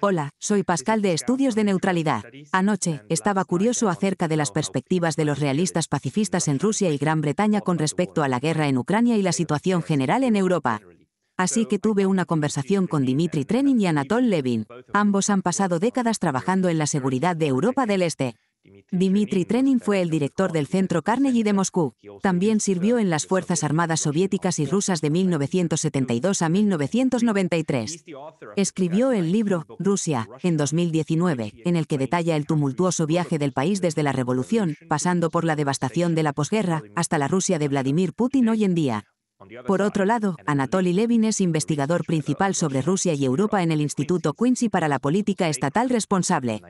Hola, soy Pascal de Estudios de Neutralidad. Anoche, estaba curioso acerca de las perspectivas de los realistas pacifistas en Rusia y Gran Bretaña con respecto a la guerra en Ucrania y la situación general en Europa. Así que tuve una conversación con Dmitry Trenin y Anatol Levin. Ambos han pasado décadas trabajando en la seguridad de Europa del Este. Dmitry Trenin fue el director del Centro Carnegie de Moscú. También sirvió en las Fuerzas Armadas soviéticas y rusas de 1972 a 1993. Escribió el libro Rusia, en 2019, en el que detalla el tumultuoso viaje del país desde la revolución, pasando por la devastación de la posguerra, hasta la Rusia de Vladimir Putin hoy en día. Por otro lado, Anatoly Levin es investigador principal sobre Rusia y Europa en el Instituto Quincy para la Política Estatal Responsable.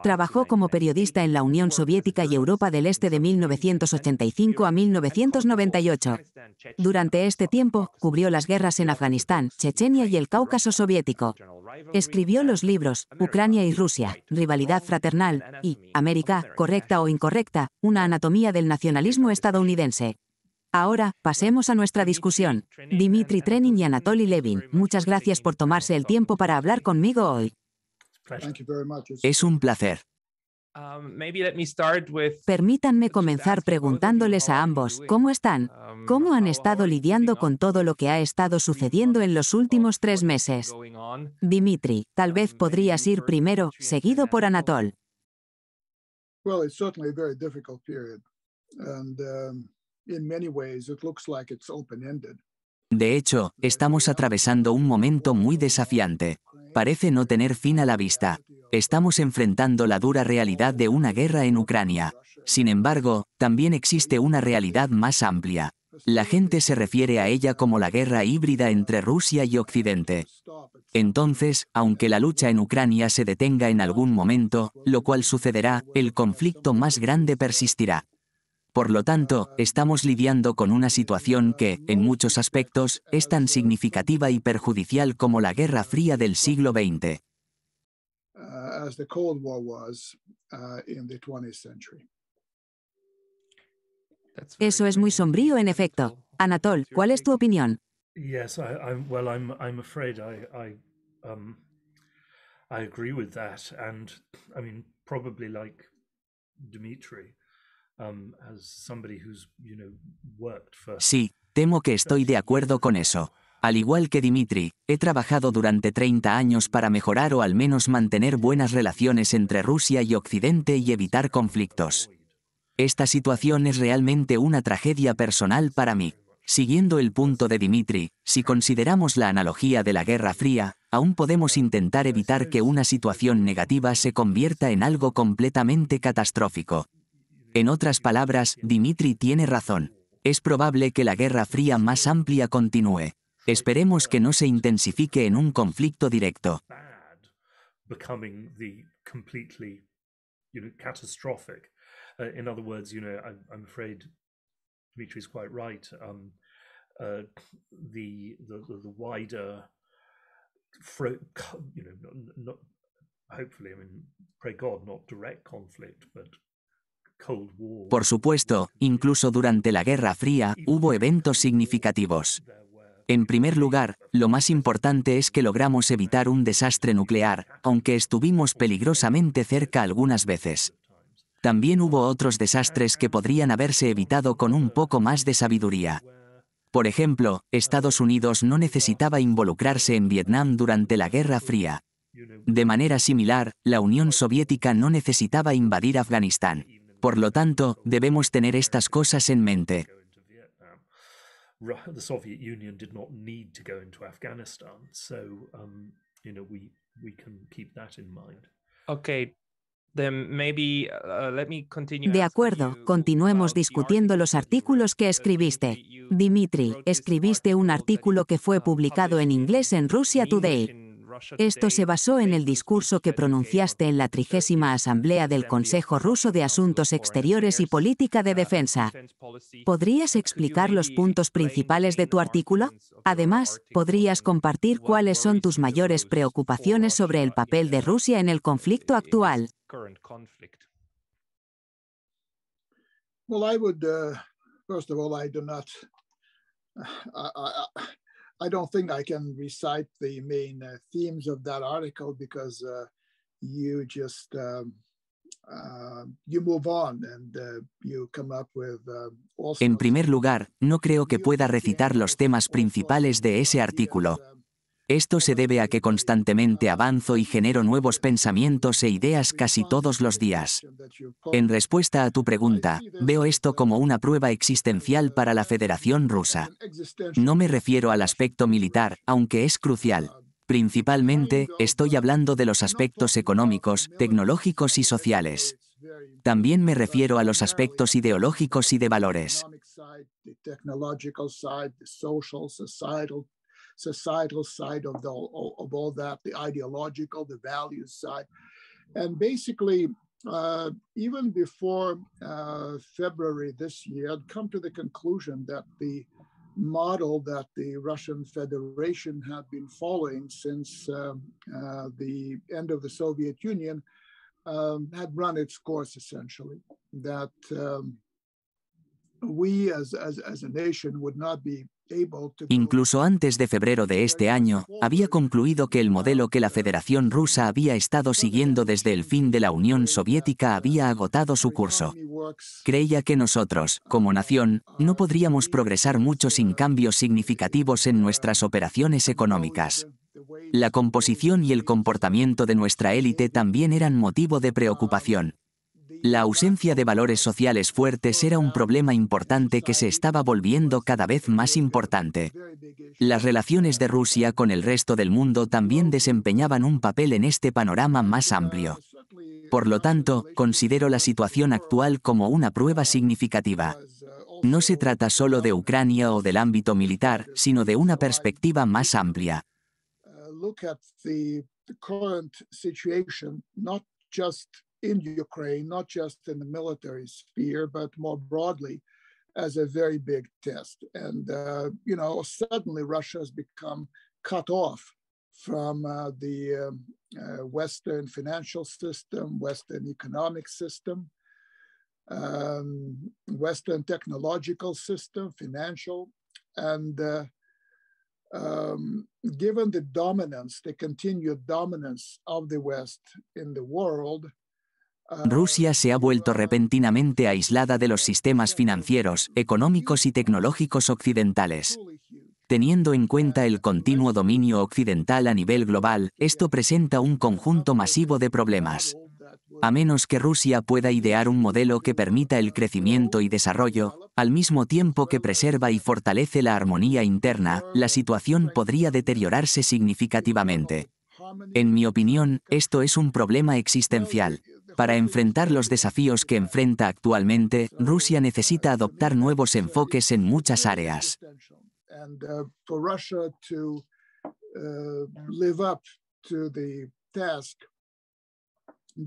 Trabajó como periodista en la Unión Soviética y Europa del Este de 1985 a 1998. Durante este tiempo, cubrió las guerras en Afganistán, Chechenia y el Cáucaso soviético. Escribió los libros Ucrania y Rusia, Rivalidad Fraternal y América, correcta o incorrecta, una anatomía del nacionalismo estadounidense. Ahora, pasemos a nuestra discusión. Dmitry Trenin y Anatoly Levin, muchas gracias por tomarse el tiempo para hablar conmigo hoy. Es un placer. Permítanme comenzar preguntándoles a ambos, ¿cómo están? ¿Cómo han estado lidiando con todo lo que ha estado sucediendo en los últimos 3 meses? Dmitry, tal vez podrías ir primero, seguido por Anatol. Well, it's certainly a very difficult period, and in many ways it looks like it's open-ended. De hecho, estamos atravesando un momento muy desafiante. Parece no tener fin a la vista. Estamos enfrentando la dura realidad de una guerra en Ucrania. Sin embargo, también existe una realidad más amplia. La gente se refiere a ella como la guerra híbrida entre Rusia y Occidente. Entonces, aunque la lucha en Ucrania se detenga en algún momento, lo cual sucederá, el conflicto más grande persistirá. Por lo tanto, estamos lidiando con una situación que, en muchos aspectos, es tan significativa y perjudicial como la Guerra Fría del siglo XX. As the Cold War was in the 20th century. Eso es muy sombrío en efecto. Anatol, ¿cuál es tu opinión? Yes, I'm afraid I agree with that, and I mean probably like Dmitry, as somebody who's worked for. Sí, temo que estoy de acuerdo con eso. Al igual que Dmitry, he trabajado durante 30 años para mejorar o al menos mantener buenas relaciones entre Rusia y Occidente y evitar conflictos. Esta situación es realmente una tragedia personal para mí. Siguiendo el punto de Dmitry, si consideramos la analogía de la Guerra Fría, aún podemos intentar evitar que una situación negativa se convierta en algo completamente catastrófico. En otras palabras, Dmitry tiene razón. Es probable que la Guerra Fría más amplia continúe. Esperemos que no se intensifique en un conflicto directo. Becoming the completely, catastrophic. In other words, I'm afraid Dmitry's quite right. The wider, not hopefully, I mean, pray God, not direct conflict, but Cold War. Por supuesto, incluso durante la Guerra Fría, hubo eventos significativos. En primer lugar, lo más importante es que logramos evitar un desastre nuclear, aunque estuvimos peligrosamente cerca algunas veces. También hubo otros desastres que podrían haberse evitado con un poco más de sabiduría. Por ejemplo, Estados Unidos no necesitaba involucrarse en Vietnam durante la Guerra Fría. De manera similar, la Unión Soviética no necesitaba invadir Afganistán. Por lo tanto, debemos tener estas cosas en mente. The Soviet Union did not need to go into Afghanistan, so we can keep that in mind. Okay, then maybe let me continue. De acuerdo, continuemos discutiendo los artículos que escribiste. Dmitry, escribiste un artículo que fue publicado en inglés en Russia Today. Esto se basó en el discurso que pronunciaste en la 30ª Asamblea del Consejo Ruso de Asuntos Exteriores y Política de Defensa. ¿Podrías explicar los puntos principales de tu artículo? Además, ¿podrías compartir cuáles son tus mayores preocupaciones sobre el papel de Rusia en el conflicto actual? Well, I would first of all, I do not. I don't think I can recite the main themes of that article because you just you move on and you come up with all En sorts primer of lugar, no creo que new pueda thinking, recitar los temas all sorts principales of de new ese ideas. artículo. Esto se debe a que Honestly, constantemente avanzo y genero nuevos pensamientos e ideas casi todos los días. En respuesta a tu pregunta, veo esto como una prueba existencial para la Federación Rusa. No me refiero al aspecto militar, aunque es crucial. Principalmente, estoy hablando de los aspectos económicos, tecnológicos y sociales. También me refiero a los aspectos ideológicos y de valores. Societal side of all that, the ideological, the values side. And basically, even before February this year, I'd come to the conclusion that the model that the Russian Federation had been following since the end of the Soviet Union had run its course, essentially. That we as a nation would not be Incluso antes de febrero de este año, había concluido que el modelo que la Federación Rusa había estado siguiendo desde el fin de la Unión Soviética había agotado su curso. Creía que nosotros, como nación, no podríamos progresar mucho sin cambios significativos en nuestras operaciones económicas. La composición y el comportamiento de nuestra élite también eran motivo de preocupación. La ausencia de valores sociales fuertes era un problema importante que se estaba volviendo cada vez más importante. Las relaciones de Rusia con el resto del mundo también desempeñaban un papel en este panorama más amplio. Por lo tanto, considero la situación actual como una prueba significativa. No se trata solo de Ucrania o del ámbito militar, sino de una perspectiva más amplia. In Ukraine, not just in the military sphere, but more broadly as a very big test. And, suddenly Russia has become cut off from the Western financial system, Western economic system, Western technological system, financial, and given the dominance, the continued dominance of the West in the world, Rusia se ha vuelto repentinamente aislada de los sistemas financieros, económicos y tecnológicos occidentales. Teniendo en cuenta el continuo dominio occidental a nivel global, esto presenta un conjunto masivo de problemas. A menos que Rusia pueda idear un modelo que permita el crecimiento y desarrollo, al mismo tiempo que preserva y fortalece la armonía interna, la situación podría deteriorarse significativamente. En mi opinión, esto es un problema existencial. Para enfrentar los desafíos que enfrenta actualmente, Rusia necesita adoptar nuevos enfoques en muchas áreas.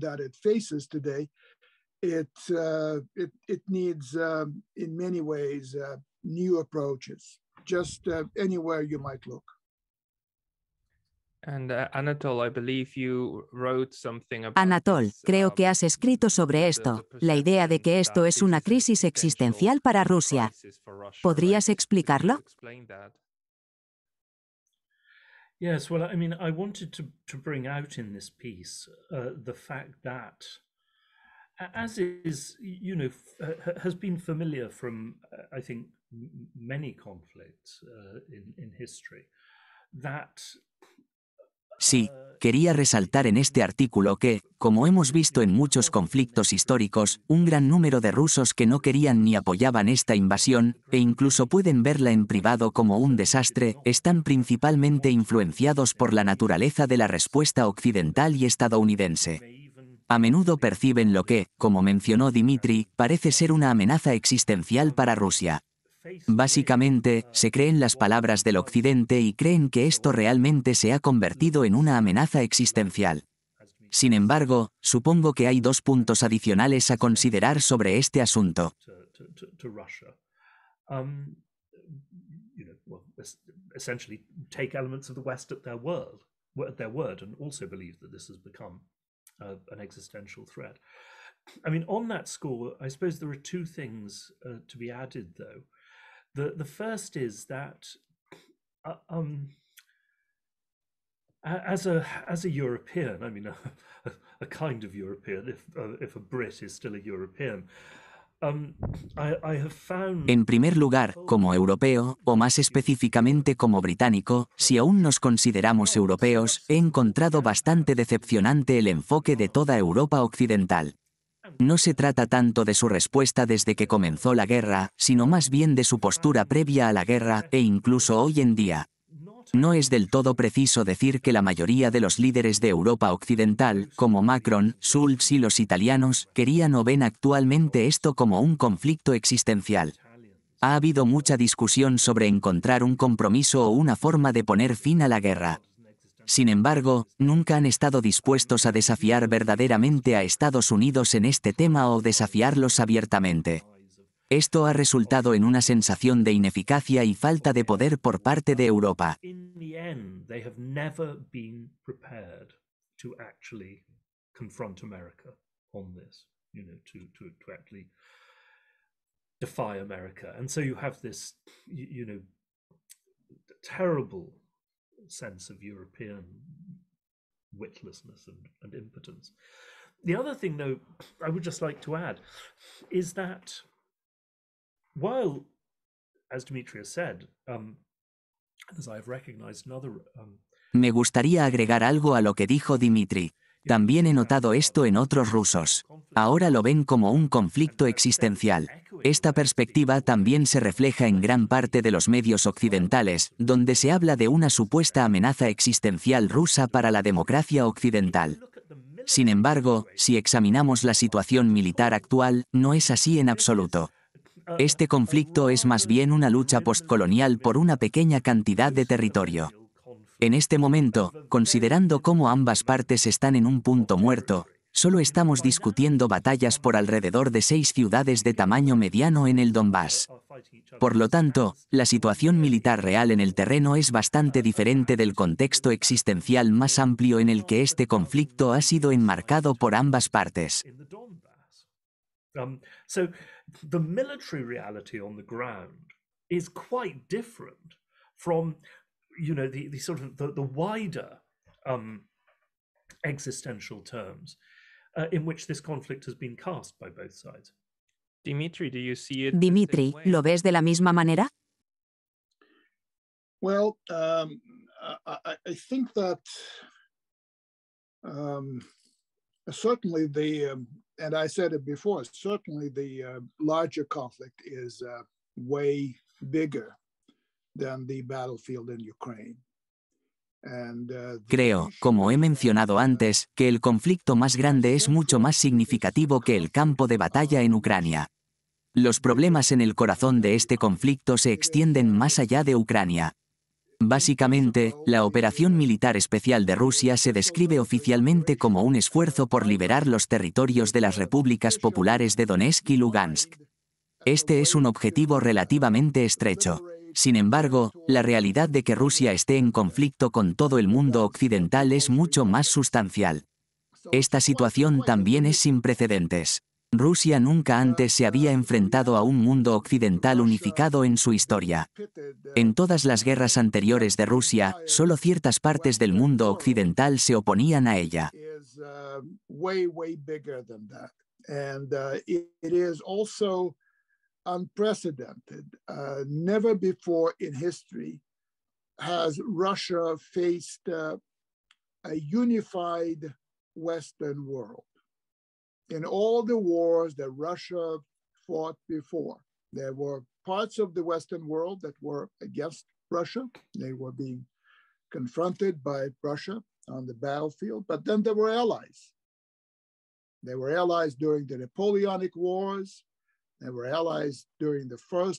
That it faces today, it needs, in many ways, new approaches, just anywhere you might look. And Anatol, I believe you wrote something about Anatol, this, creo que has escrito sobre esto, la idea de que esto es una crisis existencial para Rusia. ¿Podrías explicarlo? Yes, well, I mean, I wanted to bring out in this piece the fact that, as is, has been familiar from, I think, many conflicts in history, that Sí, quería resaltar en este artículo que, como hemos visto en muchos conflictos históricos, un gran número de rusos que no querían ni apoyaban esta invasión, e incluso pueden verla en privado como un desastre, están principalmente influenciados por la naturaleza de la respuesta occidental y estadounidense. A menudo perciben lo que, como mencionó Dmitry, parece ser una amenaza existencial para Rusia. Básicamente, se creen las palabras del Occidente y creen que esto realmente se ha convertido en una amenaza existencial. Sin embargo, supongo que hay dos puntos adicionales a considerar sobre este asunto. Essentially take elements of the West at their word, and also believe that this has become an existential threat. I mean, on that score, I suppose there are two things to be added, though. The first is that As a European, I mean, a kind of European, if a Brit is still a European, I have found. En primer lugar, como europeo, o más específicamente como británico, si aún nos consideramos europeos, he encontrado bastante decepcionante el enfoque de toda Europa occidental. No se trata tanto de su respuesta desde que comenzó la guerra, sino más bien de su postura previa a la guerra, e incluso hoy en día. No es del todo preciso decir que la mayoría de los líderes de Europa occidental, como Macron, Schulz y los italianos, querían o ven actualmente esto como un conflicto existencial. Ha habido mucha discusión sobre encontrar un compromiso o una forma de poner fin a la guerra. Sin embargo, nunca han estado dispuestos a desafiar verdaderamente a Estados Unidos en este tema o desafiarlos abiertamente. Esto ha resultado en una sensación de ineficacia y falta de poder por parte de Europa. In the end, they have never been prepared to actually confront America on this, to actually defy America. And so you have this, terrible sense of European witlessness and impotence. The other thing, though, I would just like to add is that while, as Dimitri has said, as I've recognized in other. Me gustaría agregar algo a lo que dijo Dimitri. También he notado esto en otros rusos. Ahora lo ven como un conflicto existencial. Esta perspectiva también se refleja en gran parte de los medios occidentales, donde se habla de una supuesta amenaza existencial rusa para la democracia occidental. Sin embargo, si examinamos la situación militar actual, no es así en absoluto. Este conflicto es más bien una lucha postcolonial por una pequeña cantidad de territorio. En este momento, considerando cómo ambas partes están en un punto muerto, solo estamos discutiendo batallas por alrededor de 6 ciudades de tamaño mediano en el Donbass. Por lo tanto, la situación militar real en el terreno es bastante diferente del contexto existencial más amplio en el que este conflicto ha sido enmarcado por ambas partes. So the military reality on the ground is quite different from, the sort of the wider existential terms in which this conflict has been cast by both sides. Dimitri, do you see it the Dimitri, same way? ¿lo ves de la misma manera? Well, I think that certainly and I said it before, certainly the larger conflict is way bigger than the battlefield in Ukraine. Creo, como he mencionado antes, que el conflicto más grande es mucho más significativo que el campo de batalla en Ucrania. Los problemas en el corazón de este conflicto se extienden más allá de Ucrania. Básicamente, la operación militar especial de Rusia se describe oficialmente como un esfuerzo por liberar los territorios de las repúblicas populares de Donetsk y Lugansk. Este es un objetivo relativamente estrecho. Sin embargo, la realidad de que Rusia esté en conflicto con todo el mundo occidental es mucho más sustancial. Esta situación también es sin precedentes. Rusia nunca antes se había enfrentado a un mundo occidental unificado en su historia. En todas las guerras anteriores de Rusia, solo ciertas partes del mundo occidental se oponían a ella. Unprecedented. Never before in history has Russia faced a unified Western world. In all the wars that Russia fought before, there were parts of the Western world that were against Russia. They were being confronted by Russia on the battlefield, but then there were allies. They were allies during the Napoleonic Wars.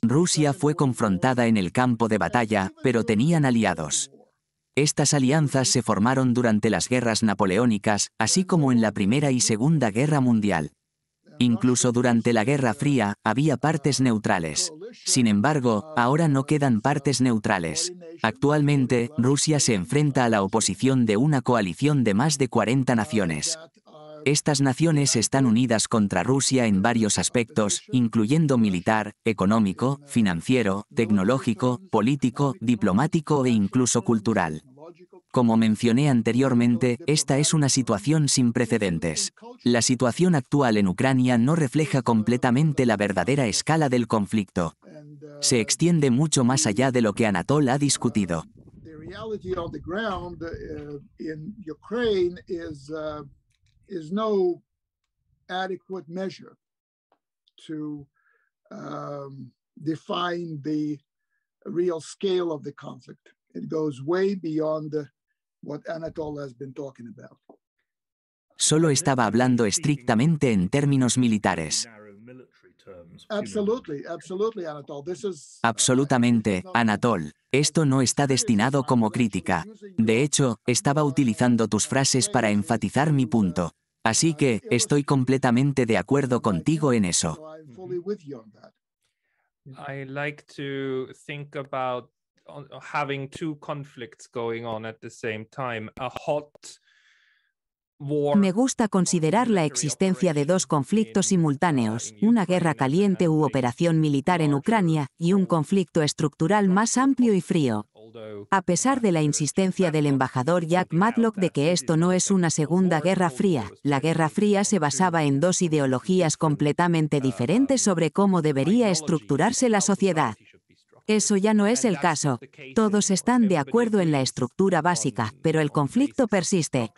Rusia fue confrontada en el campo de batalla, pero tenían aliados. Estas alianzas se formaron durante las guerras napoleónicas, así como en la Primera y Segunda Guerra Mundial. Incluso durante la Guerra Fría, había partes neutrales. Sin embargo, ahora no quedan partes neutrales. Actualmente, Rusia se enfrenta a la oposición de una coalición de más de 40 naciones. Estas naciones están unidas contra Rusia en varios aspectos, incluyendo militar, económico, financiero, tecnológico, político, diplomático e incluso cultural. Como mencioné anteriormente, esta es una situación sin precedentes. La situación actual en Ucrania no refleja completamente la verdadera escala del conflicto. Se extiende mucho más allá de lo que Anatol ha discutido. Is no adequate measure to define the real scale of the conflict. It goes way beyond what Anatol has been talking about. Solo estaba hablando estrictamente en términos militares. Absolutely, Anatol. Absolutamente, Anatol. Esto no está destinado como crítica. De hecho, estaba utilizando tus frases para enfatizar mi punto. Así que, estoy completamente de acuerdo contigo en eso. I like to think about having two conflicts going on at the same time. A hot war. Me gusta considerar la existencia de dos conflictos simultáneos, una guerra caliente u operación militar en Ucrania, y un conflicto estructural más amplio y frío. A pesar de la insistencia del embajador Jack Matlock de que esto no es una segunda guerra fría, la Guerra Fría se basaba en dos ideologías completamente diferentes sobre cómo debería estructurarse la sociedad. Eso ya no es el caso. Todos están de acuerdo en la estructura básica, pero el conflicto persiste.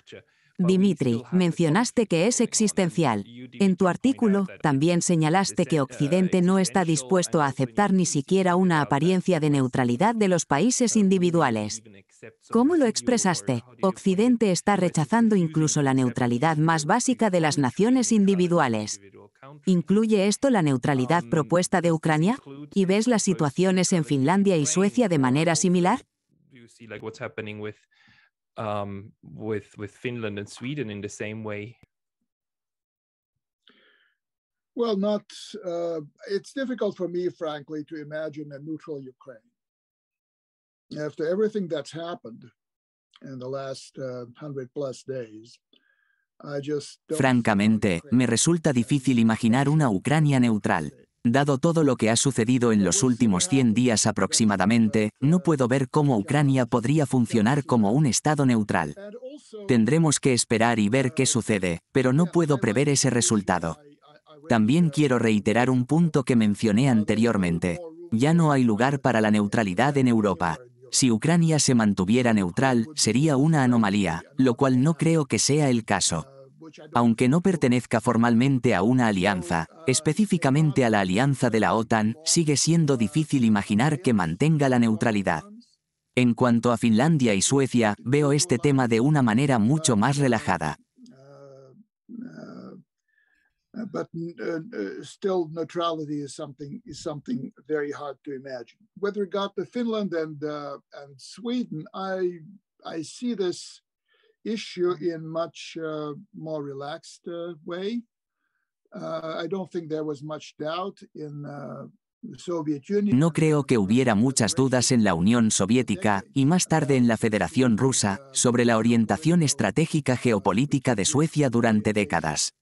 Dimitri, mencionaste que es existencial. En tu artículo, también señalaste que Occidente no está dispuesto a aceptar ni siquiera una apariencia de neutralidad de los países individuales. ¿Cómo lo expresaste? Occidente está rechazando incluso la neutralidad más básica de las naciones individuales. ¿Incluye esto la neutralidad propuesta de Ucrania? ¿Y ves las situaciones en Finlandia y Suecia de manera similar? With Finland and Sweden in the same way? Well, it's difficult for me, frankly, to imagine a neutral Ukraine. After everything that's happened in the last 100+ days, I just don't. Francamente, me resulta difícil imaginar una Ucrania neutral. Dado todo lo que ha sucedido en los últimos 100 días aproximadamente, no puedo ver cómo Ucrania podría funcionar como un Estado neutral. Tendremos que esperar y ver qué sucede, pero no puedo prever ese resultado. También quiero reiterar un punto que mencioné anteriormente. Ya no hay lugar para la neutralidad en Europa. Si Ucrania se mantuviera neutral, sería una anomalía, lo cual no creo que sea el caso. Aunque no pertenezca formalmente a una alianza, específicamente a la alianza de la OTAN, sigue siendo difícil imaginar que mantenga la neutralidad. En cuanto a Finlandia y Suecia, veo este tema de una manera mucho más relajada. But still, neutrality is something very hard to imagine. With regard to Finland and Sweden, I see this issue in much more relaxed way. I don't think there was much doubt in the Soviet Union. No creo que hubiera muchas dudas en la Unión Soviética, y más tarde en la Federación Rusa, sobre la orientación estratégica geopolítica de Suecia durante décadas.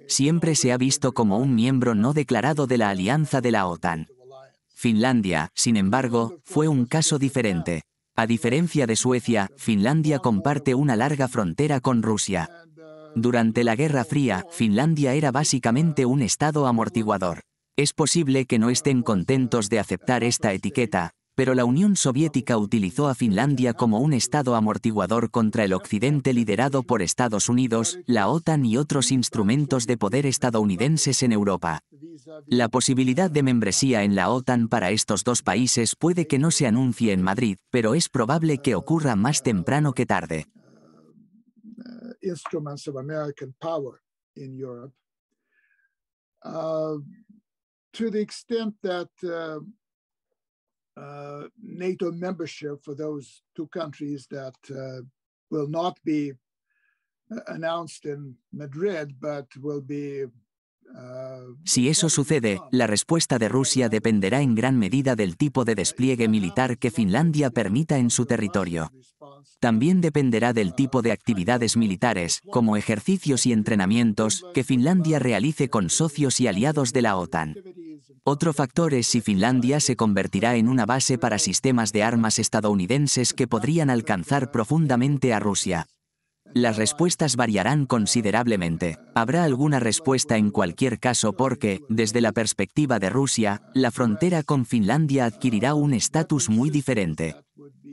Siempre se ha visto como un miembro no declarado de la alianza de la OTAN. Finlandia, sin embargo, fue un caso diferente. A diferencia de Suecia, Finlandia comparte una larga frontera con Rusia. Durante la Guerra Fría, Finlandia era básicamente un estado amortiguador. Es posible que no estén contentos de aceptar esta etiqueta, pero la Unión Soviética utilizó a Finlandia como un estado amortiguador contra el Occidente liderado por Estados Unidos, la OTAN y otros instrumentos de poder estadounidenses en Europa. La posibilidad de membresía en la OTAN para estos dos países puede que no se anuncie en Madrid, pero es probable que ocurra más temprano que tarde. Instruments of American power in Europe. To the extent that NATO membership for those two countries that will not be announced in Madrid, but will be. Si eso sucede, la respuesta de Rusia dependerá en gran medida del tipo de despliegue militar que Finlandia permita en su territorio. También dependerá del tipo de actividades militares, como ejercicios y entrenamientos, que Finlandia realice con socios y aliados de la OTAN. Otro factor es si Finlandia se convertirá en una base para sistemas de armas estadounidenses que podrían alcanzar profundamente a Rusia. Las respuestas variarán considerablemente. Habrá alguna respuesta en cualquier caso porque, desde la perspectiva de Rusia, la frontera con Finlandia adquirirá un estatus muy diferente.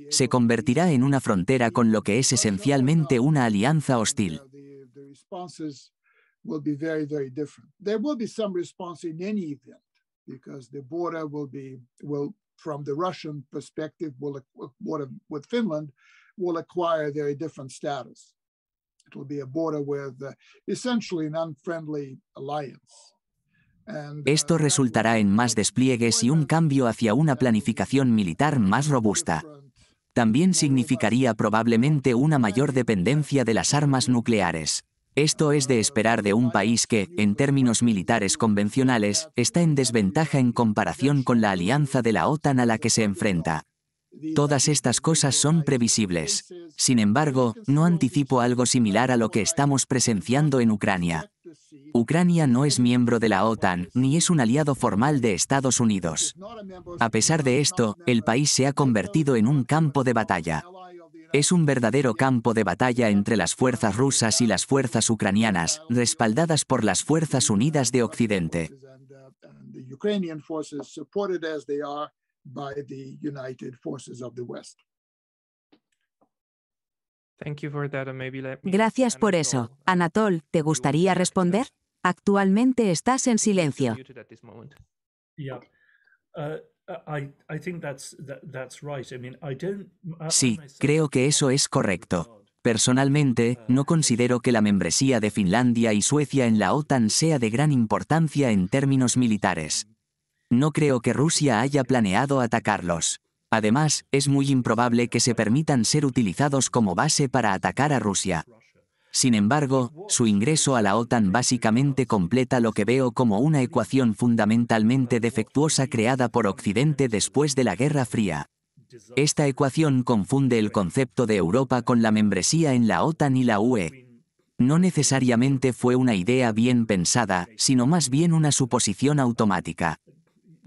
Se convertirá en una frontera con lo que es esencialmente una alianza hostil. It will be a border with essentially an unfriendly alliance. Esto resultará en más despliegues y un cambio hacia una planificación militar más robusta. También significaría probablemente una mayor dependencia de las armas nucleares. Esto es de esperar de un país que, en términos militares convencionales, está en desventaja en comparación con la alianza de la OTAN a la que se enfrenta. Todas estas cosas son previsibles. Sin embargo, no anticipo algo similar a lo que estamos presenciando en Ucrania. Ucrania no es miembro de la OTAN, ni es un aliado formal de Estados Unidos. A pesar de esto, el país se ha convertido en un campo de batalla. Es un verdadero campo de batalla entre las fuerzas rusas y las fuerzas ucranianas, respaldadas por las Fuerzas Unidas de Occidente. By the United Forces of the West. Gracias por eso. Anatol, ¿te gustaría responder? Actualmente estás en silencio. Sí, creo que eso es correcto. Personalmente, no considero que la membresía de Finlandia y Suecia en la OTAN sea de gran importancia en términos militares. No creo que Rusia haya planeado atacarlos. Además, es muy improbable que se permitan ser utilizados como base para atacar a Rusia. Sin embargo, su ingreso a la OTAN básicamente completa lo que veo como una ecuación fundamentalmente defectuosa creada por Occidente después de la Guerra Fría. Esta ecuación confunde el concepto de Europa con la membresía en la OTAN y la UE. No necesariamente fue una idea bien pensada, sino más bien una suposición automática.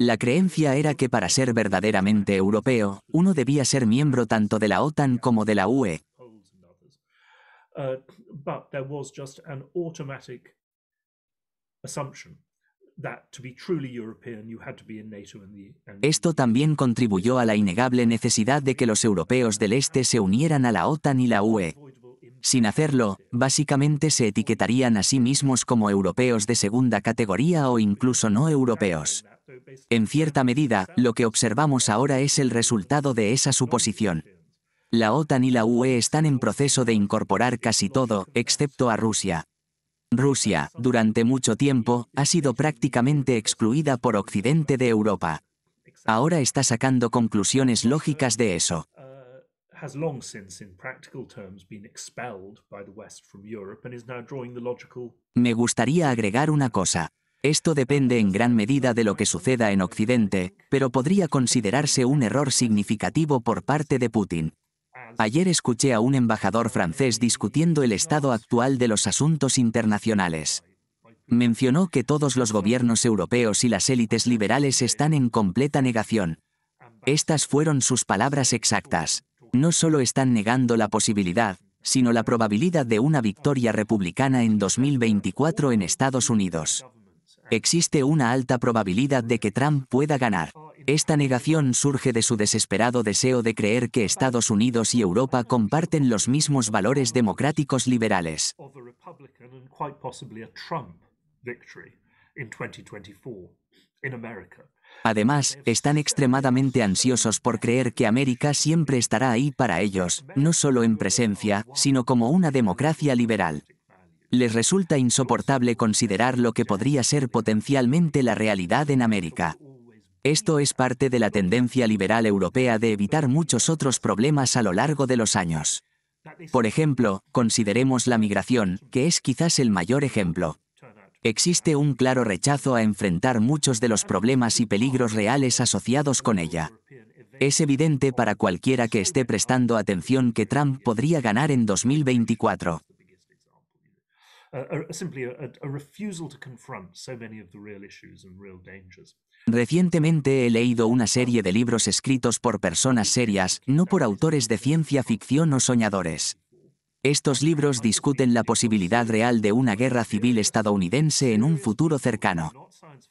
La creencia era que para ser verdaderamente europeo, uno debía ser miembro tanto de la OTAN como de la UE. Esto también contribuyó a la innegable necesidad de que los europeos del Este se unieran a la OTAN y la UE. Sin hacerlo, básicamente se etiquetarían a sí mismos como europeos de segunda categoría o incluso no europeos. En cierta medida, lo que observamos ahora es el resultado de esa suposición. La OTAN y la UE están en proceso de incorporar casi todo, excepto a Rusia. Rusia, durante mucho tiempo, ha sido prácticamente excluida por Occidente de Europa. Ahora está sacando conclusiones lógicas de eso. Me gustaría agregar una cosa. Esto depende en gran medida de lo que suceda en Occidente, pero podría considerarse un error significativo por parte de Putin. Ayer escuché a un embajador francés discutiendo el estado actual de los asuntos internacionales. Mencionó que todos los gobiernos europeos y las élites liberales están en completa negación. Estas fueron sus palabras exactas. No solo están negando la posibilidad, sino la probabilidad de una victoria republicana en 2024 en Estados Unidos. Existe una alta probabilidad de que Trump pueda ganar. Esta negación surge de su desesperado deseo de creer que Estados Unidos y Europa comparten los mismos valores democráticos liberales. Además, están extremadamente ansiosos por creer que América siempre estará ahí para ellos, no solo en presencia, sino como una democracia liberal. Les resulta insoportable considerar lo que podría ser potencialmente la realidad en América. Esto es parte de la tendencia liberal europea de evitar muchos otros problemas a lo largo de los años. Por ejemplo, consideremos la migración, que es quizás el mayor ejemplo. Existe un claro rechazo a enfrentar muchos de los problemas y peligros reales asociados con ella. Es evidente para cualquiera que esté prestando atención que Trump podría ganar en 2024. Recientemente he leído una serie de libros escritos por personas serias, no por autores de ciencia ficción o soñadores. Estos libros discuten la posibilidad real de una guerra civil estadounidense en un futuro cercano.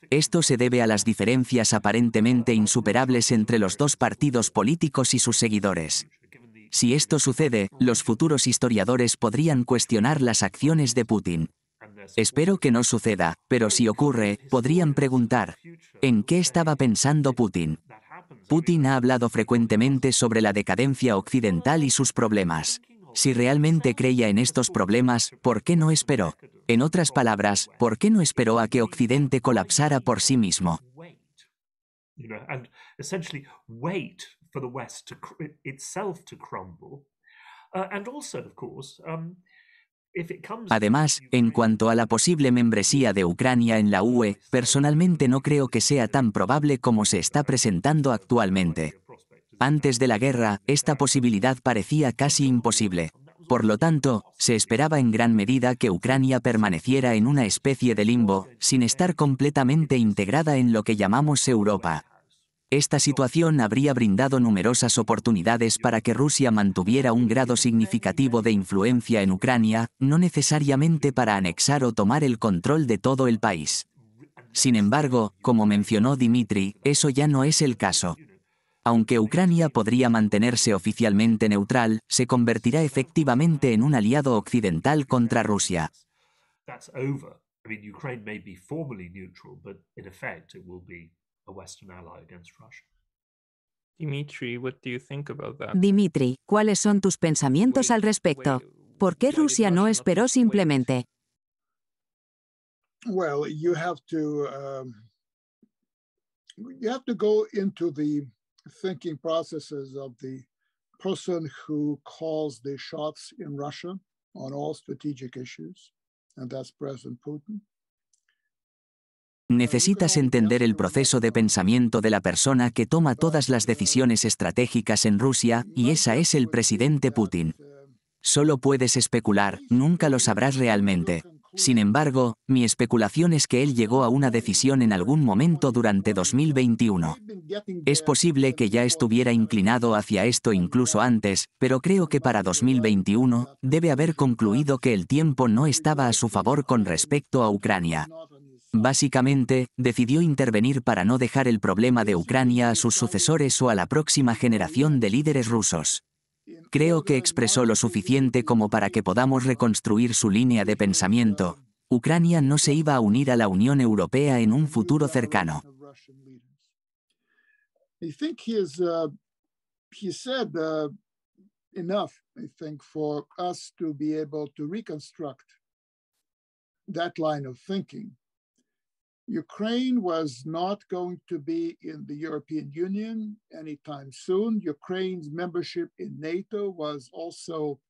Esto se debe a las diferencias aparentemente insuperables entre los dos partidos políticos y sus seguidores. Si esto sucede, los futuros historiadores podrían cuestionar las acciones de Putin. Espero que no suceda, pero si ocurre, podrían preguntar, ¿en qué estaba pensando Putin? Putin ha hablado frecuentemente sobre la decadencia occidental y sus problemas. Si realmente creía en estos problemas, ¿por qué no esperó? En otras palabras, ¿por qué no esperó a que Occidente colapsara por sí mismo? Además, en cuanto a la posible membresía de Ucrania en la UE, personalmente no creo que sea tan probable como se está presentando actualmente. Antes de la guerra, esta posibilidad parecía casi imposible. Por lo tanto, se esperaba en gran medida que Ucrania permaneciera en una especie de limbo, sin estar completamente integrada en lo que llamamos Europa. Esta situación habría brindado numerosas oportunidades para que Rusia mantuviera un grado significativo de influencia en Ucrania, no necesariamente para anexar o tomar el control de todo el país. Sin embargo, como mencionó Dmitry, eso ya no es el caso. Aunque Ucrania podría mantenerse oficialmente neutral, se convertirá efectivamente en un aliado occidental contra Rusia. Dmitry, ¿cuáles son tus pensamientos al respecto? ¿Por qué Rusia no esperó simplemente? Well, you have to go into the thinking processes of the person who calls the shots in Russia on all strategic issues, and that's President Putin. Necesitas entender el proceso de pensamiento de la persona que toma todas las decisiones estratégicas en Rusia, y esa es el presidente Putin. Solo puedes especular, nunca lo sabrás realmente. Sin embargo, mi especulación es que él llegó a una decisión en algún momento durante 2021. Es posible que ya estuviera inclinado hacia esto incluso antes, pero creo que para 2021 debe haber concluido que el tiempo no estaba a su favor con respecto a Ucrania. Básicamente, decidió intervenir para no dejar el problema de Ucrania a sus sucesores o a la próxima generación de líderes rusos. Creo que expresó lo suficiente como para que podamos reconstruir su línea de pensamiento. Ucrania no se iba a unir a la Unión Europea en un futuro cercano. I think he said enough, I think, for us to be able to reconstruct that line of thinking. Ukraine was not going to be in the European Union anytime soon. Ukraine's membership in NATO was also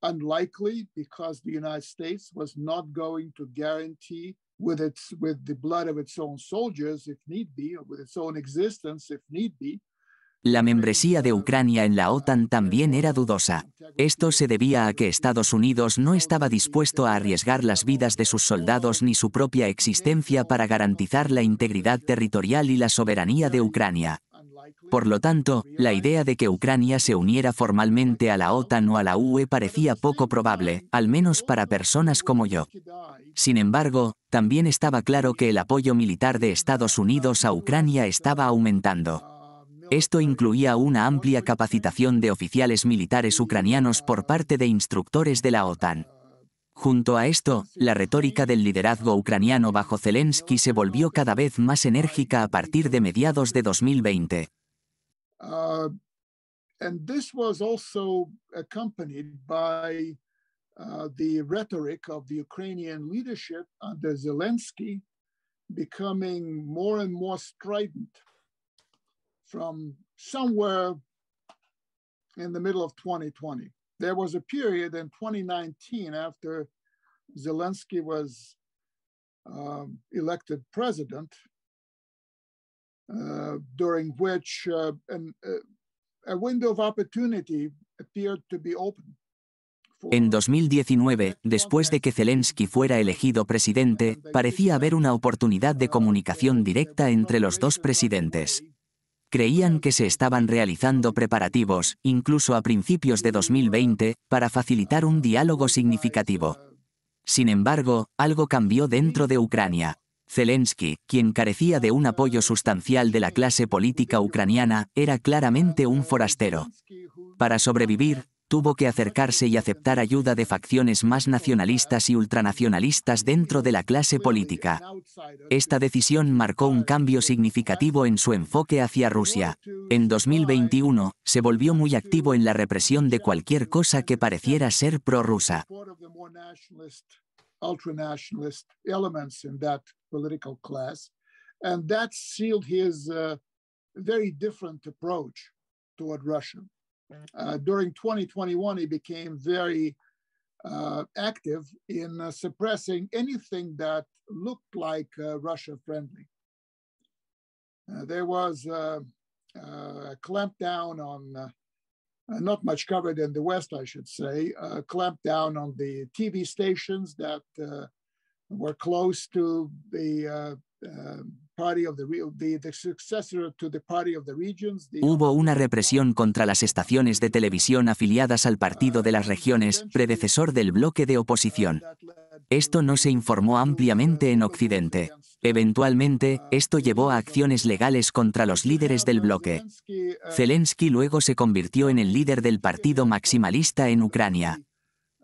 unlikely because the United States was not going to guarantee with the blood of its own soldiers, if need be, or with its own existence, if need be. La membresía de Ucrania en la OTAN también era dudosa. Esto se debía a que Estados Unidos no estaba dispuesto a arriesgar las vidas de sus soldados ni su propia existencia para garantizar la integridad territorial y la soberanía de Ucrania. Por lo tanto, la idea de que Ucrania se uniera formalmente a la OTAN o a la UE parecía poco probable, al menos para personas como yo. Sin embargo, también estaba claro que el apoyo militar de Estados Unidos a Ucrania estaba aumentando. Esto incluía una amplia capacitación de oficiales militares ucranianos por parte de instructores de la OTAN. Junto a esto, la retórica del liderazgo ucraniano bajo Zelensky se volvió cada vez más enérgica a partir de mediados de 2020. And this was also accompanied by the rhetoric of the Ukrainian leadership under Zelensky becoming more and more strident from somewhere in the middle of 2020. There was a period in 2019 after Zelensky was elected president, during which a window of opportunity appeared to be open. En 2019, después de que Zelensky fuera elegido presidente, parecía haber una oportunidad de comunicación directa entre los dos presidentes. Creían que se estaban realizando preparativos, incluso a principios de 2020, para facilitar un diálogo significativo. Sin embargo, algo cambió dentro de Ucrania. Zelensky, quien carecía de un apoyo sustancial de la clase política ucraniana, era claramente un forastero. Para sobrevivir, tuvo que acercarse y aceptar ayuda de facciones más nacionalistas y ultranacionalistas dentro de la clase política. Esta decisión marcó un cambio significativo en su enfoque hacia Rusia. En 2021, se volvió muy activo en la represión de cualquier cosa que pareciera ser prorrusa. Ultranationalist elements in that political class, and that sealed his very different approach toward Russia. During 2021, he became very active in suppressing anything that looked like Russia-friendly. There was a clampdown on, not much covered in the West, I should say, a clampdown on the TV stations that were close to the party of the successor to the party of the regions. Hubo una represión contra las estaciones de televisión afiliadas al Partido de las Regiones, predecesor del bloque de oposición. Esto no se informó ampliamente en Occidente. Eventualmente, esto llevó a acciones legales contra los líderes del bloque. Zelensky luego se convirtió en el líder del partido maximalista en Ucrania.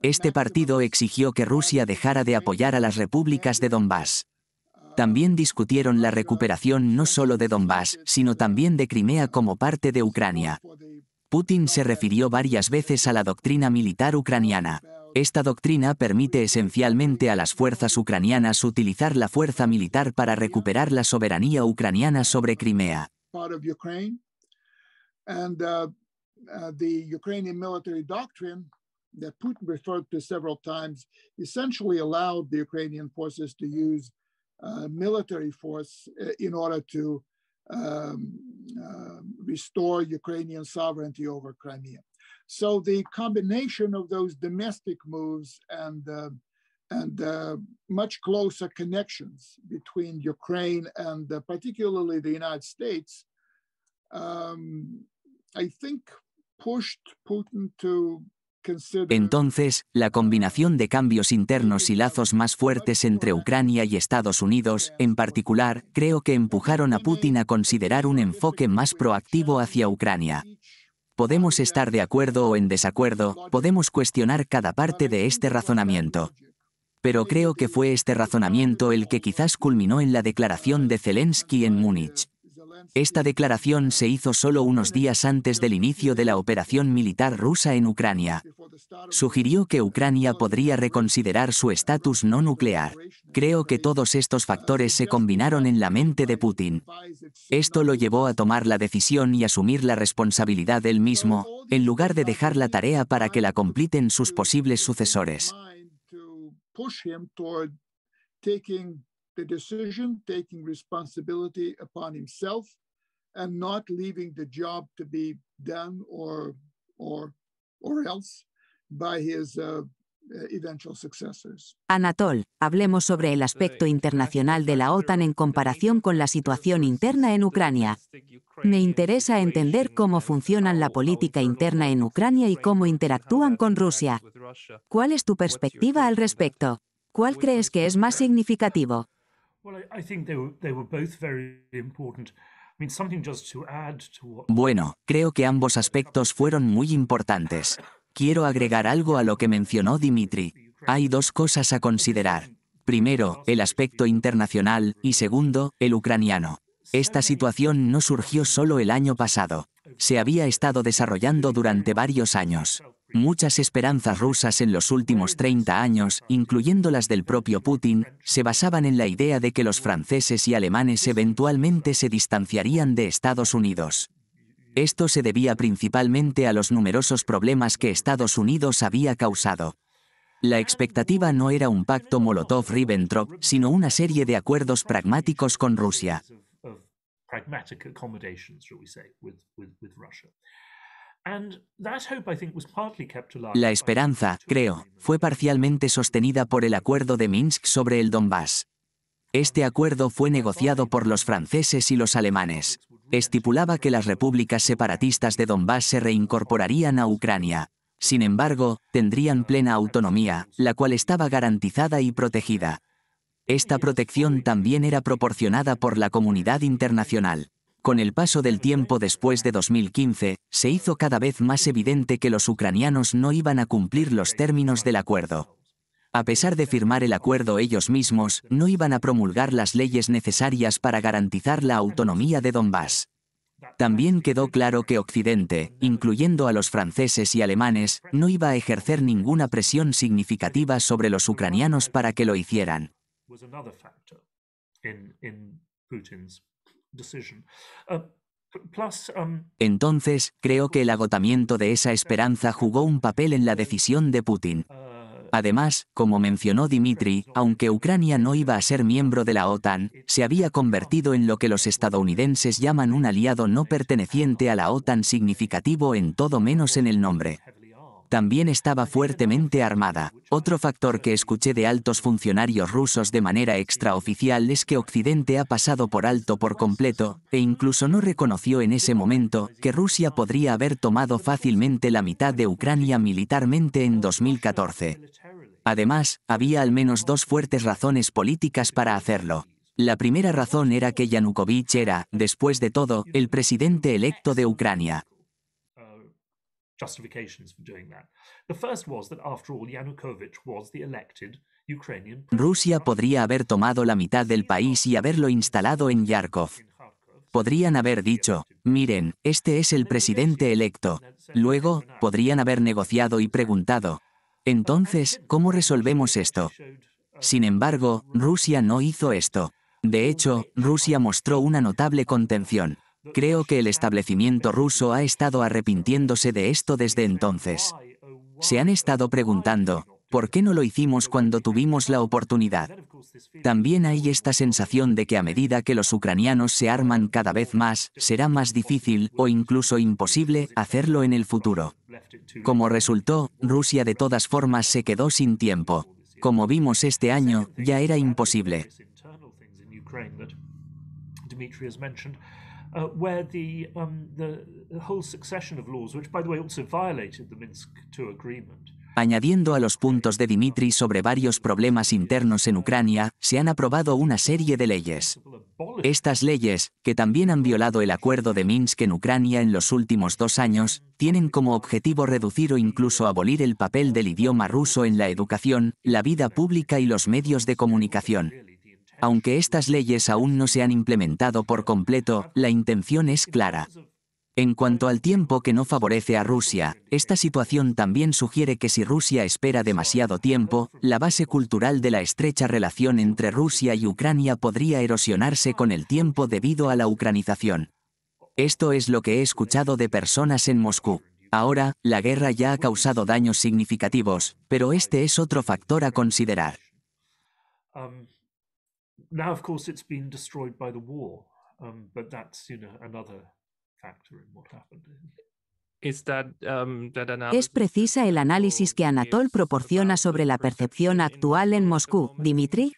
Este partido exigió que Rusia dejara de apoyar a las repúblicas de Donbass. También discutieron la recuperación no solo de Donbass, sino también de Crimea como parte de Ucrania. Putin se refirió varias veces a la doctrina militar ucraniana. Esta doctrina permite esencialmente a las fuerzas ucranianas utilizar la fuerza militar para recuperar la soberanía ucraniana sobre Crimea. That Putin referred to several times essentially allowed the Ukrainian forces to use military force in order to restore Ukrainian sovereignty over Crimea. So the combination of those domestic moves and much closer connections between Ukraine and particularly the United States, I think pushed Putin to. Entonces, la combinación de cambios internos y lazos más fuertes entre Ucrania y Estados Unidos, en particular, creo que empujaron a Putin a considerar un enfoque más proactivo hacia Ucrania. Podemos estar de acuerdo o en desacuerdo, podemos cuestionar cada parte de este razonamiento. Pero creo que fue este razonamiento el que quizás culminó en la declaración de Zelensky en Múnich. Esta declaración se hizo solo unos días antes del inicio de la operación militar rusa en Ucrania. Sugirió que Ucrania podría reconsiderar su estatus no nuclear. Creo que todos estos factores se combinaron en la mente de Putin. Esto lo llevó a tomar la decisión y asumir la responsabilidad él mismo, en lugar de dejar la tarea para que la completen sus posibles sucesores. The decision, taking responsibility upon himself and not leaving the job to be done or else by his eventual successors. Anatol, hablemos sobre el aspecto internacional de la OTAN en comparación con la situación interna en Ucrania. Me interesa entender cómo funcionan la política interna en Ucrania y cómo interactúan con Rusia. ¿Cuál es tu perspectiva al respecto? ¿Cuál crees que es más significativo? Bueno, creo que ambos aspectos fueron muy importantes. Quiero agregar algo a lo que mencionó Dmitry. Hay dos cosas a considerar. Primero, el aspecto internacional y segundo, el ucraniano. Esta situación no surgió solo el año pasado. Se había estado desarrollando durante varios años. Muchas esperanzas rusas en los últimos 30 años, incluyendo las del propio Putin, se basaban en la idea de que los franceses y alemanes eventualmente se distanciarían de Estados Unidos. Esto se debía principalmente a los numerosos problemas que Estados Unidos había causado. La expectativa no era un pacto Molotov-Ribbentrop, sino una serie de acuerdos pragmáticos con Rusia. La esperanza, creo, fue parcialmente sostenida por el Acuerdo de Minsk sobre el Donbass. Este acuerdo fue negociado por los franceses y los alemanes. Estipulaba que las repúblicas separatistas de Donbass se reincorporarían a Ucrania. Sin embargo, tendrían plena autonomía, la cual estaba garantizada y protegida. Esta protección también era proporcionada por la comunidad internacional. Con el paso del tiempo después de 2015, se hizo cada vez más evidente que los ucranianos no iban a cumplir los términos del acuerdo. A pesar de firmar el acuerdo ellos mismos, no iban a promulgar las leyes necesarias para garantizar la autonomía de Donbass. También quedó claro que Occidente, incluyendo a los franceses y alemanes, no iba a ejercer ninguna presión significativa sobre los ucranianos para que lo hicieran. Entonces, creo que el agotamiento de esa esperanza jugó un papel en la decisión de Putin. Además, como mencionó Dmitry, aunque Ucrania no iba a ser miembro de la OTAN, se había convertido en lo que los estadounidenses llaman un aliado no perteneciente a la OTAN significativo en todo menos en el nombre. También estaba fuertemente armada. Otro factor que escuché de altos funcionarios rusos de manera extraoficial es que Occidente ha pasado por alto por completo, e incluso no reconoció en ese momento, que Rusia podría haber tomado fácilmente la mitad de Ucrania militarmente en 2014. Además, había al menos dos fuertes razones políticas para hacerlo. La primera razón era que Yanukovych era, después de todo, el presidente electo de Ucrania. Rusia podría haber tomado la mitad del país y haberlo instalado en Kharkov. Podrían haber dicho, miren, este es el presidente electo. Luego, podrían haber negociado y preguntado, entonces, ¿cómo resolvemos esto? Sin embargo, Rusia no hizo esto. De hecho, Rusia mostró una notable contención. Creo que el establecimiento ruso ha estado arrepintiéndose de esto desde entonces. Se han estado preguntando, ¿por qué no lo hicimos cuando tuvimos la oportunidad? También hay esta sensación de que a medida que los ucranianos se arman cada vez más, será más difícil, o incluso imposible, hacerlo en el futuro. Como resultó, Rusia de todas formas se quedó sin tiempo. Como vimos este año, ya era imposible. Where the whole succession of laws, which by the way also violated the Minsk II agreement. Añadiendo a los puntos de Dmitry sobre varios problemas internos en Ucrania, se han aprobado una serie de leyes. Estas leyes, que también han violado el acuerdo de Minsk en Ucrania en los últimos 2 años, tienen como objetivo reducir o incluso abolir el papel del idioma ruso en la educación, la vida pública y los medios de comunicación. Aunque estas leyes aún no se han implementado por completo, la intención es clara. En cuanto al tiempo que no favorece a Rusia, esta situación también sugiere que si Rusia espera demasiado tiempo, la base cultural de la estrecha relación entre Rusia y Ucrania podría erosionarse con el tiempo debido a la ucranización. Esto es lo que he escuchado de personas en Moscú. Ahora, la guerra ya ha causado daños significativos, pero este es otro factor a considerar. Now, of course, it's been destroyed by the war, but that's, another factor in what happened. Es precisa el análisis que Anatol proporciona sobre la percepción actual en Moscú, Dmitry.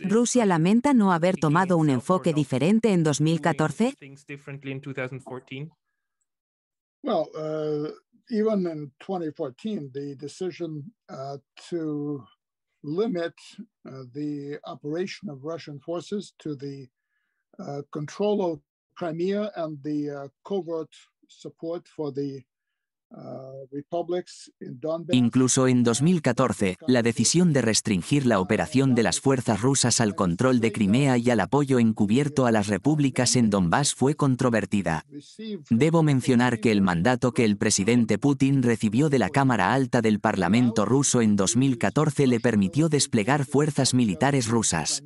¿Rusia lamenta no haber tomado un enfoque diferente en 2014? Well, even in 2014, the decision to limit the operation of Russian forces to the control of Crimea and the covert support for the republics in Donbass. Incluso en 2014, la decisión de restringir la operación de las fuerzas rusas al control de Crimea y al apoyo encubierto a las repúblicas en Donbass fue controvertida. Debo mencionar que el mandato que el presidente Putin recibió de la Cámara Alta del Parlamento ruso en 2014 le permitió desplegar fuerzas militares rusas.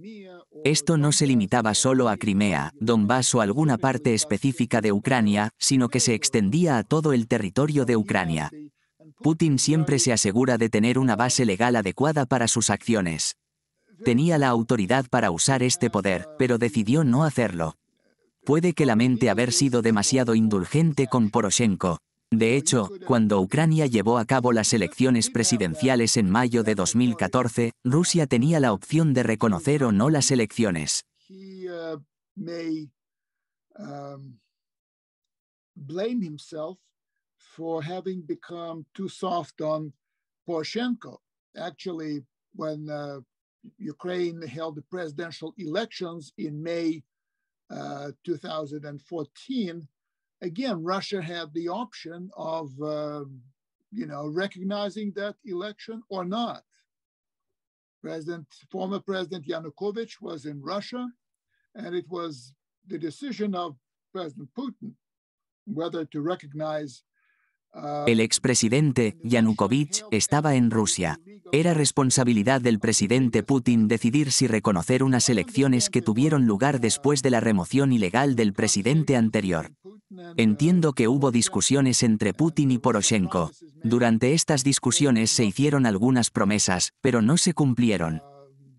Esto no se limitaba solo a Crimea, Donbass o alguna parte específica de Ucrania, sino que se extendía a todo el territorio de Ucrania. Putin siempre se asegura de tener una base legal adecuada para sus acciones. Tenía la autoridad para usar este poder, pero decidió no hacerlo. Puede que lamente haber sido demasiado indulgente con Poroshenko. De hecho, cuando Ucrania llevó a cabo las elecciones presidenciales en mayo de 2014, Rusia tenía la opción de reconocer o no las elecciones. Blame himself for having become too soft on Poroshenko. Actually, when Ukraine held the presidential elections in May 2014, again, Russia had the option of, recognizing that election or not. Former President Yanukovych was in Russia, and it was the decision of President Putin whether to recognize. El expresidente Yanukovych estaba en Rusia. Era responsabilidad del presidente Putin decidir si reconocer unas elecciones que tuvieron lugar después de la remoción ilegal del presidente anterior. Entiendo que hubo discusiones entre Putin y Poroshenko. Durante estas discusiones se hicieron algunas promesas, pero no se cumplieron.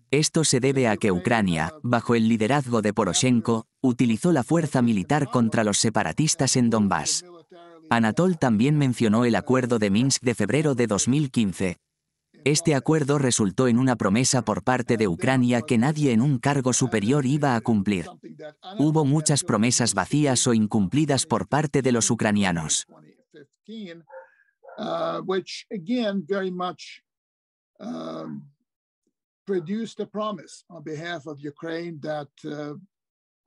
Esto se debe a que Ucrania, bajo el liderazgo de Poroshenko, utilizó la fuerza militar contra los separatistas en Donbass. Anatol también mencionó el acuerdo de Minsk de febrero de 2015. Este acuerdo resultó en una promesa por parte de Ucrania que nadie en un cargo superior iba a cumplir. Hubo muchas promesas vacías o incumplidas por parte de los ucranianos. Produced a promise on behalf of Ukraine that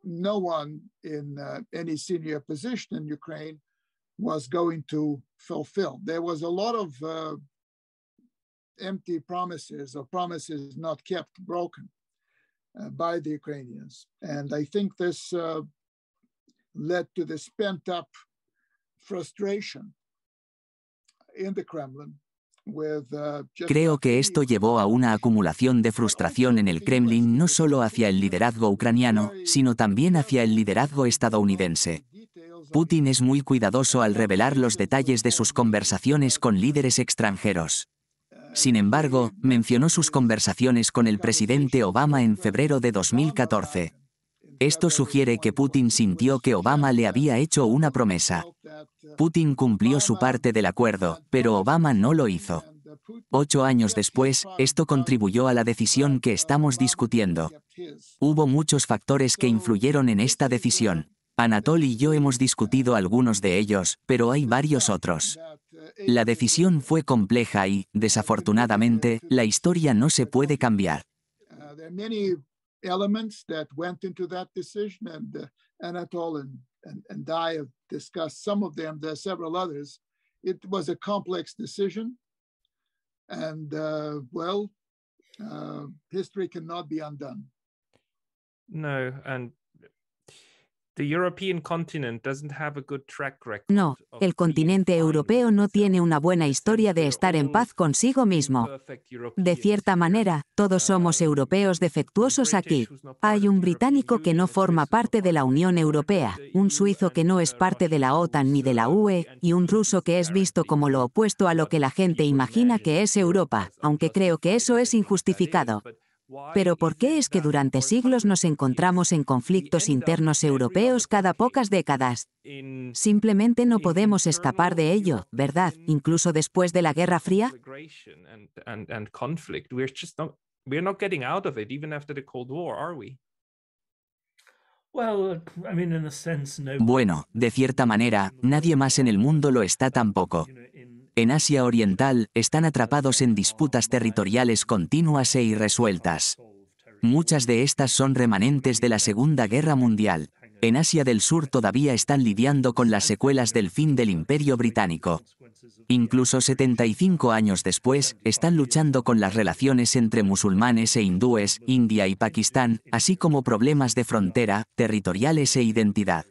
no one in any senior position in Ukraine was going to fulfill. There was a lot of empty promises or promises not kept, broken by the Ukrainians. And I think this led to this pent-up frustration in the Kremlin. Creo que esto llevó a una acumulación de frustración en el Kremlin no solo hacia el liderazgo ucraniano, sino también hacia el liderazgo estadounidense. Putin es muy cuidadoso al revelar los detalles de sus conversaciones con líderes extranjeros. Sin embargo, mencionó sus conversaciones con el presidente Obama en febrero de 2014. Esto sugiere que Putin sintió que Obama le había hecho una promesa. Putin cumplió su parte del acuerdo, pero Obama no lo hizo. 8 años después, esto contribuyó a la decisión que estamos discutiendo. Hubo muchos factores que influyeron en esta decisión. Anatol y yo hemos discutido algunos de ellos, pero hay varios otros. La decisión fue compleja y, desafortunadamente, la historia no se puede cambiar. Elements that went into that decision, and Anatol and I have discussed some of them. There are several others. It was a complex decision, and history cannot be undone. No, and the European continent doesn't have a good track record. No, el continente europeo no tiene una buena historia de estar en paz consigo mismo. De cierta manera, todos somos europeos defectuosos aquí. Hay un británico que no forma parte de la Unión Europea, un suizo que no es parte de la OTAN ni de la UE, y un ruso que es visto como lo opuesto a lo que la gente imagina que es Europa, aunque creo que eso es injustificado. Pero ¿por qué es que durante siglos nos encontramos en conflictos internos europeos cada pocas décadas? Simplemente no podemos escapar de ello, ¿verdad? Incluso después de la Guerra Fría. Bueno, de cierta manera, nadie más en el mundo lo está tampoco. En Asia Oriental, están atrapados en disputas territoriales continuas e irresueltas. Muchas de estas son remanentes de la Segunda Guerra Mundial. En Asia del Sur todavía están lidiando con las secuelas del fin del Imperio Británico. Incluso 75 años después, están luchando con las relaciones entre musulmanes e hindúes, India y Pakistán, así como problemas de frontera, territoriales e identidad.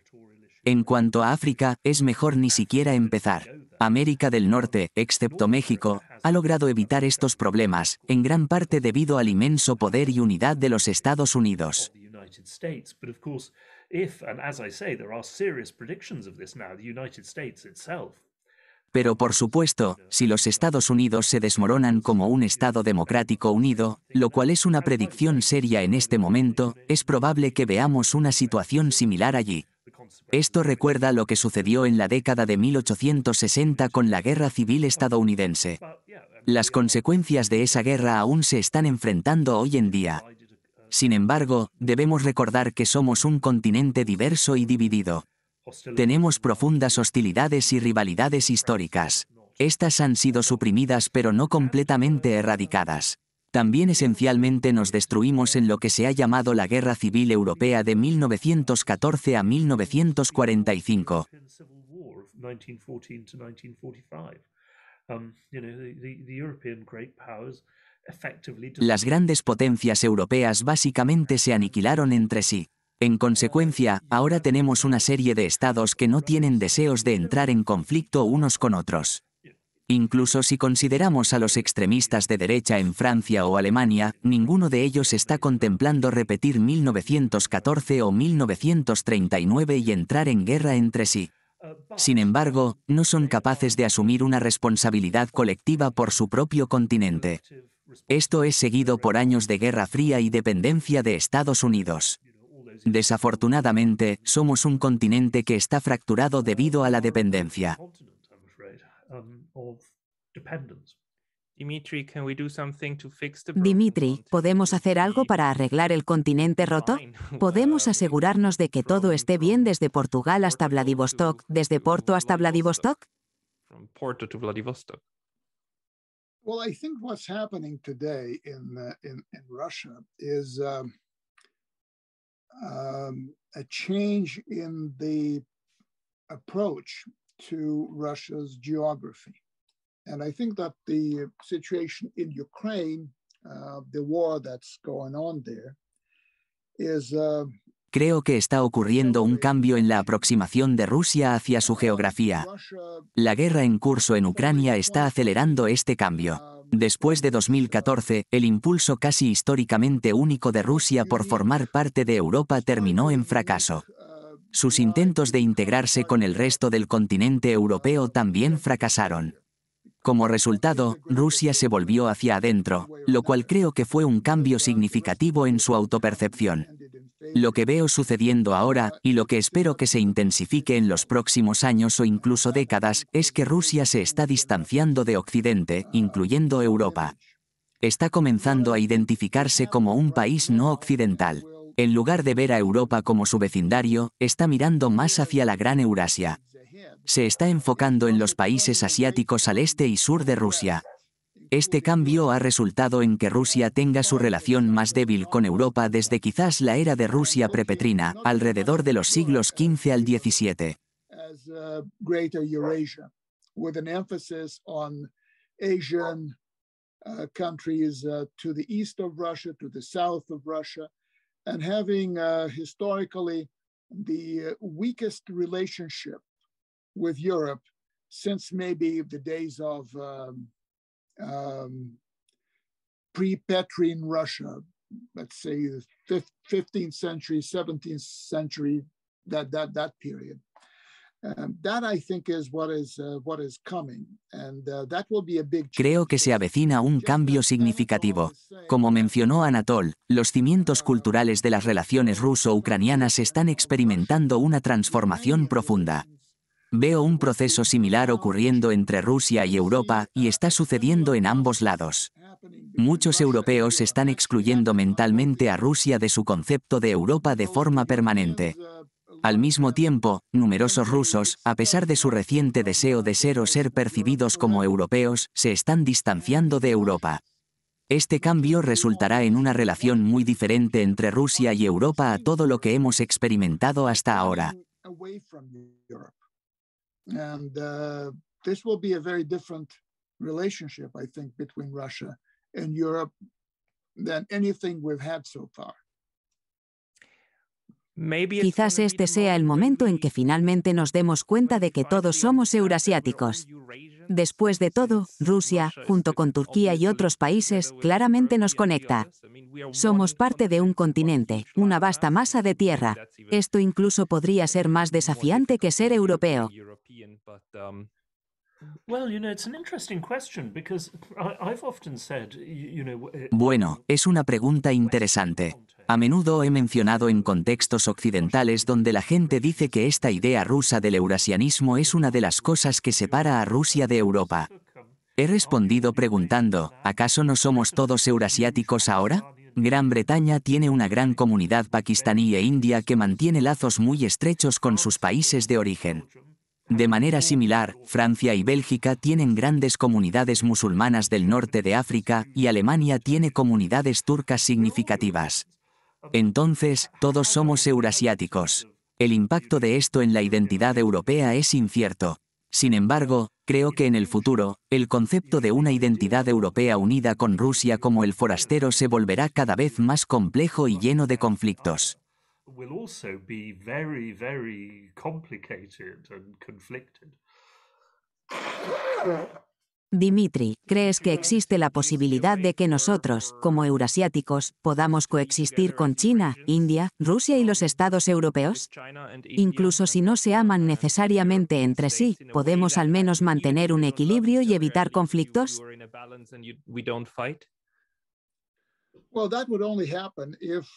En cuanto a África, es mejor ni siquiera empezar. América del Norte, excepto México, ha logrado evitar estos problemas, en gran parte debido al inmenso poder y unidad de los Estados Unidos. Pero por supuesto, si los Estados Unidos se desmoronan como un Estado democrático unido, lo cual es una predicción seria en este momento, es probable que veamos una situación similar allí. Esto recuerda lo que sucedió en la década de 1860 con la Guerra Civil estadounidense. Las consecuencias de esa guerra aún se están enfrentando hoy en día. Sin embargo, debemos recordar que somos un continente diverso y dividido. Tenemos profundas hostilidades y rivalidades históricas. Estas han sido suprimidas pero no completamente erradicadas. También esencialmente nos destruimos en lo que se ha llamado la Guerra Civil Europea de 1914 a 1945. Las grandes potencias europeas básicamente se aniquilaron entre sí. En consecuencia, ahora tenemos una serie de estados que no tienen deseos de entrar en conflicto unos con otros. Incluso si consideramos a los extremistas de derecha en Francia o Alemania, ninguno de ellos está contemplando repetir 1914 o 1939 y entrar en guerra entre sí. Sin embargo, no son capaces de asumir una responsabilidad colectiva por su propio continente. Esto es seguido por años de Guerra Fría y dependencia de Estados Unidos. Desafortunadamente, somos un continente que está fracturado debido a la dependencia. Dimitri, ¿podemos hacer algo para arreglar el continente roto? ¿Podemos asegurarnos de que todo esté bien desde Portugal hasta Vladivostok, desde Porto hasta Vladivostok? Well, I think what's happening today in Russia is a change in the approach to Russia's geography. And I think that the situation in Ukraine, the war that's going on there, is... Creo que está ocurriendo un cambio en la aproximación de Rusia hacia su geografía. La guerra en curso en Ucrania está acelerando este cambio. Después de 2014, el impulso casi históricamente único de Rusia por formar parte de Europa terminó en fracaso. Sus intentos de integrarse con el resto del continente europeo también fracasaron. Como resultado, Rusia se volvió hacia adentro, lo cual creo que fue un cambio significativo en su autopercepción. Lo que veo sucediendo ahora, y lo que espero que se intensifique en los próximos años o incluso décadas, es que Rusia se está distanciando de Occidente, incluyendo Europa. Está comenzando a identificarse como un país no occidental. En lugar de ver a Europa como su vecindario, está mirando más hacia la Gran Eurasia. Se está enfocando en los países asiáticos al este y sur de Rusia. Este cambio ha resultado en que Rusia tenga su relación más débil con Europa desde quizás la era de Rusia prepetrina, alrededor de los siglos XV al XVII. Countries to the east of Russia, to the south of Russia, and having historically the weakest relationship with Europe since maybe the days of pre-Petrine Russia, let's say 15th century, 17th century, that period. That I think is what is coming, and that will be a big change. Creo que se avecina un cambio significativo. Como mencionó Anatol, los cimientos culturales de las relaciones ruso-ucranianas están experimentando una transformación profunda. Veo un proceso similar ocurriendo entre Rusia y Europa, y está sucediendo en ambos lados. Muchos europeos están excluyendo mentalmente a Rusia de su concepto de Europa de forma permanente. Al mismo tiempo, numerosos rusos, a pesar de su reciente deseo de ser o ser percibidos como europeos, se están distanciando de Europa. Este cambio resultará en una relación muy diferente entre Rusia y Europa a todo lo que hemos experimentado hasta ahora. And this will be a very different relationship, I think, between Russia and Europe than anything we've had so far. Quizás este sea el momento en que finalmente nos demos cuenta de que todos somos eurasiáticos. Después de todo, Rusia, junto con Turquía y otros países, claramente nos conecta. Somos parte de un continente, una vasta masa de tierra. Esto incluso podría ser más desafiante que ser europeo. Bueno, es una pregunta interesante. A menudo he mencionado en contextos occidentales donde la gente dice que esta idea rusa del eurasianismo es una de las cosas que separa a Rusia de Europa. He respondido preguntando, ¿acaso no somos todos eurasiáticos ahora? Gran Bretaña tiene una gran comunidad pakistaní e india que mantiene lazos muy estrechos con sus países de origen. De manera similar, Francia y Bélgica tienen grandes comunidades musulmanas del norte de África y Alemania tiene comunidades turcas significativas. Entonces, todos somos eurasiáticos. El impacto de esto en la identidad europea es incierto. Sin embargo, creo que en el futuro, el concepto de una identidad europea unida con Rusia como el forastero se volverá cada vez más complejo y lleno de conflictos. Will also be very, very complicated and conflicted. Dimitri, ¿crees que existe la posibilidad de que nosotros, como eurasiáticos, podamos coexistir con China, India, Rusia y los estados europeos? Incluso si no se aman necesariamente entre sí, ¿podemos al menos mantener un equilibrio y evitar conflictos? Well, that would only happen if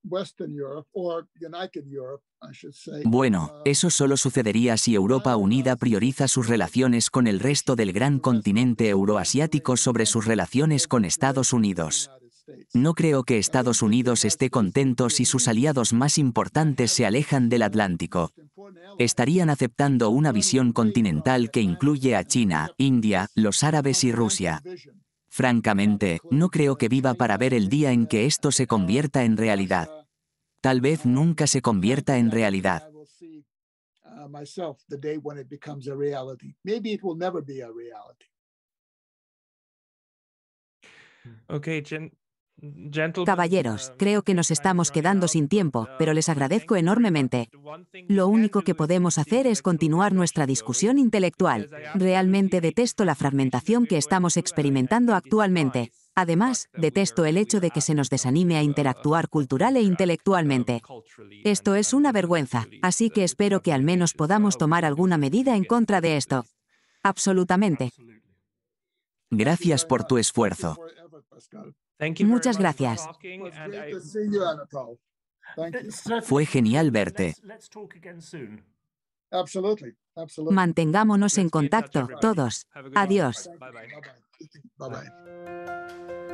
Western Europe or United Europe, I should say. Bueno, eso solo sucedería si Europa unida prioriza sus relaciones con el resto del gran continente euroasiático sobre sus relaciones con Estados Unidos. No creo que Estados Unidos esté contento si sus aliados más importantes se alejan del Atlántico. Estarían aceptando una visión continental que incluye a China, India, los árabes y Rusia. Francamente, no creo que viva para ver el día en que esto se convierta en realidad. Tal vez nunca se convierta en realidad. Okay, Caballeros, creo que nos estamos quedando sin tiempo, pero les agradezco enormemente. Lo único que podemos hacer es continuar nuestra discusión intelectual. Realmente detesto la fragmentación que estamos experimentando actualmente. Además, detesto el hecho de que se nos desanime a interactuar cultural e intelectualmente. Esto es una vergüenza, así que espero que al menos podamos tomar alguna medida en contra de esto. Absolutamente. Gracias por tu esfuerzo. Muchas gracias. Fue genial verte. Mantengámonos en contacto, todos. Adiós. Bye-bye.